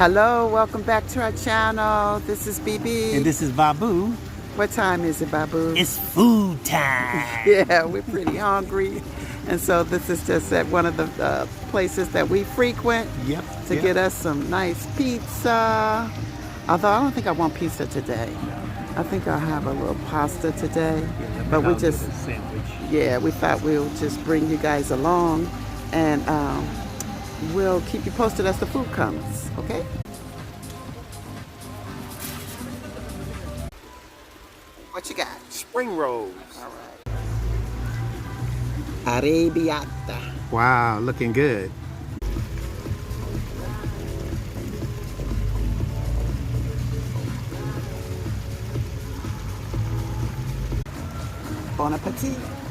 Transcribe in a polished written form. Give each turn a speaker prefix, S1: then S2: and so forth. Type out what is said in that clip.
S1: Hello, welcome back to our channel. This is BB.
S2: And this is Babu.
S1: What time is it, Babu?
S2: It's food time.
S1: Yeah, we're pretty hungry. And so this is just at one of the places that we frequent to get us some nice pizza. Although I don't think I want pizza today. I think I'll have a little pasta today. But we just, we thought we'll just bring you guys along and we'll keep you posted as the food comes, okay? What you got?
S2: Spring rolls.
S1: All right. Arrabbiata.
S2: Wow, looking good.
S1: Bon appetit.